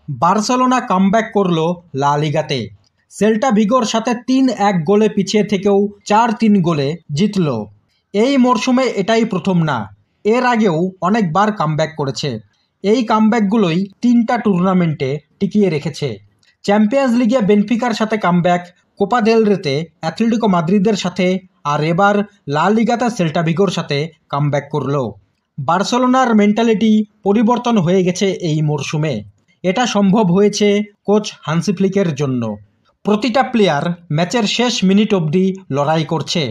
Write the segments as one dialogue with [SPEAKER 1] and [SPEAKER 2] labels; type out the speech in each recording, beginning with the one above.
[SPEAKER 1] Barcelona comeback করল লা লিগাতে। Celta ভিগোর সাথে ৩-১ গোলে পিছিয়ে থেকেও ৪-৩ গোলে জিতল। এই মরশুমে এটাই প্রথম না, এর আগেও অনেকবার কামব্যাক করেছে। এই কামব্যাকগুলোই ৩টা টুর্নামেন্টে টিকিয়ে রেখেছে। চ্যাম্পিয়ন্স লিগে বেনফিকার সাথে কামব্যাক, কোপা দেল রেতে অ্যাথলেটিকো মাদ্রিদের সাথে, আর এবার লা লিগাতে সেল্টা ভিগোর সাথে কামব্যাক করল। বার্সেলোনার মেন্টালিটি পরিবর্তন হয়ে গেছে এই মরশুমে। এটা সম্ভব হয়েছে কোচ হান্সি ফ্লিকের জন্য। প্রতিটা প্লেয়ার ম্যাচের শেষ মিনিট অবধি লড়াই করছে।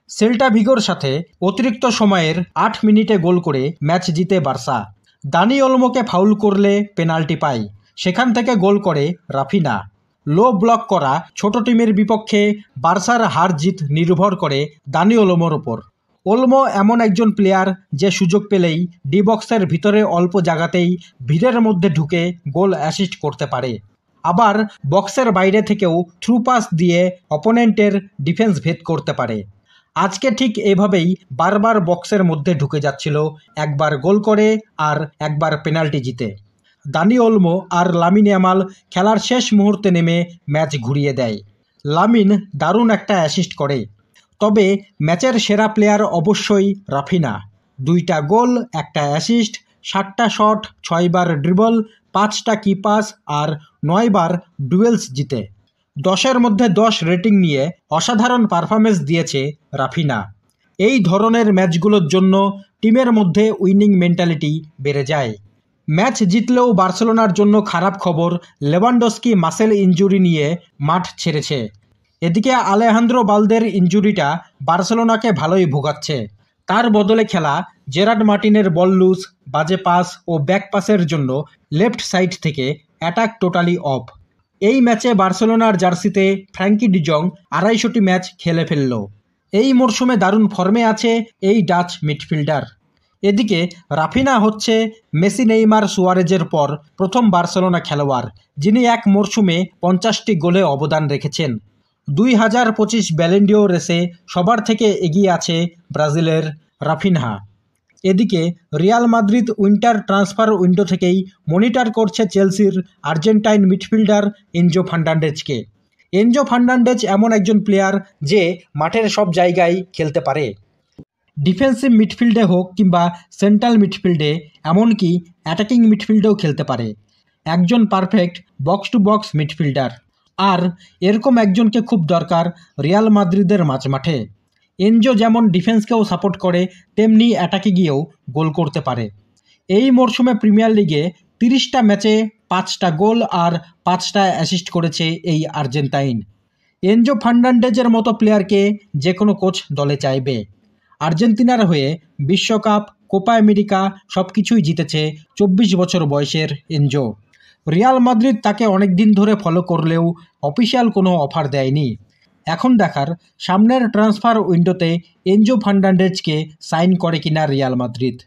[SPEAKER 1] সেল্টা ভিগোর সাথে অতিরিক্ত সময়ের ৮ মিনিটে গোল করে ম্যাচ জিতে বার্সা। দানি ওলমোকে ফাউল করলে পেনাল্টি পায়, সেখান থেকে গোল করে রাফিনা। লো ব্লক করা ছোট টিমের বিপক্ষে বার্সার হার জিত নির্ভর করে দানি ওলমোর ওপর। ওলমো এমন একজন প্লেয়ার যে সুযোগ পেলেই ডি বক্সের ভিতরে অল্প জায়গাতেই ভিড়ের মধ্যে ঢুকে গোল অ্যাসিস্ট করতে পারে। আবার বক্সের বাইরে থেকেও থ্রু পাস দিয়ে অপোনেন্টের ডিফেন্স ভেদ করতে পারে। আজকে ঠিক এভাবেই বারবার বক্সের মধ্যে ঢুকে যাচ্ছিল, একবার গোল করে আর একবার পেনাল্টি জিতে। দানি ওলমো আর লামিন ইয়ামাল খেলার শেষ মুহূর্তে নেমে ম্যাচ ঘুরিয়ে দেয়। লামিন দারুণ একটা অ্যাসিস্ট করে। তবে ম্যাচের সেরা প্লেয়ার অবশ্যই রাফিনা। 2টা গোল, 1টা অ্যাসিস্ট, 7টা শট, 6বার ড্রিবল, 5টা কি পাস আর 9বার ডুয়েলস জিতে 10-এর মধ্যে 10 রেটিং নিয়ে অসাধারণ পারফরমেন্স দিয়েছে রাফিনা। এই ধরনের ম্যাচগুলোর জন্য টিমের মধ্যে উইনিং মেন্টালিটি বেড়ে যায়। ম্যাচ জিতলেও বার্সেলোনার জন্য খারাপ খবর, লেভানডস্কি মাসেল ইনজুরি নিয়ে মাঠ ছেড়েছে। এদিকে আলেহান্দ্রো বালদের ইনজুরিটা বার্সেলোনাকে ভালোই ভোগাচ্ছে। তার বদলে খেলা জেরার্ড মার্টিনের বল লুজ, বাজে পাস ও ব্যাক পাসের জন্য লেফট সাইড থেকে অ্যাটাক টোটালি অফ। এই ম্যাচে বার্সেলোনার জার্সিতে ফ্র্যাঙ্কি ডিজং ২৫০টি ম্যাচ খেলে ফেলল। এই মরশুমে দারুণ ফর্মে আছে এই ডাচ মিডফিল্ডার। এদিকে রাফিনা হচ্ছে মেসি, নেইমার, সুয়ারেজের পর প্রথম বার্সেলোনা খেলোয়াড় যিনি এক মরশুমে 50টি গোলে অবদান রেখেছেন। 2025 ব্যালন ডি'ওর রেসে সবার থেকে এগিয়ে আছে ব্রাজিলের রাফিনহা। এদিকে Real Madrid winter transfer window থেকেই মনিটর করছে চেলসির আর্জেন্টাইন মিডফিল্ডার এনজো ফার্নান্ডেজকে। এনজো ফার্নান্ডেজ এমন একজন প্লেয়ার যে মাঠের সব জায়গায় খেলতে পারে। ডিফেন্সিভ মিডফিল্ডে হোক কিংবা সেন্ট্রাল মিডফিল্ডে, এমনকি অ্যাটাকিং মিডফিল্ডেও খেলতে পারে। একজন perfect box to box midfielder. আর এরকম একজনকে খুব দরকার রিয়াল মাদ্রিদের মাঝমাঠে। এনজো যেমন ডিফেন্সকেও সাপোর্ট করে, তেমনি অ্যাটাকে গিয়েও গোল করতে পারে। এই মরশুমে প্রিমিয়ার লিগে 30টা ম্যাচে 5টা গোল আর 5টা অ্যাসিস্ট করেছে এই আর্জেন্টাইন। এনজো ফার্নান্ডেজের মতো প্লেয়ারকে যে কোনো কোচ দলে চাইবে। আর্জেন্টিনার হয়ে বিশ্বকাপ, কোপা আমেরিকা সব কিছুই জিতেছে 24 বছর বয়সের এনজো। রিয়াল মাদ্রিদ তাকে অনেক দিন ধরে ফলো করলেও অফিসিয়াল কোনো অফার দেয়নি। এখন দেখার সামনের ট্রান্সফার উইন্ডোতে এনজো ফার্নান্ডেজকে সাইন করে কিনা রিয়াল মাদ্রিদ।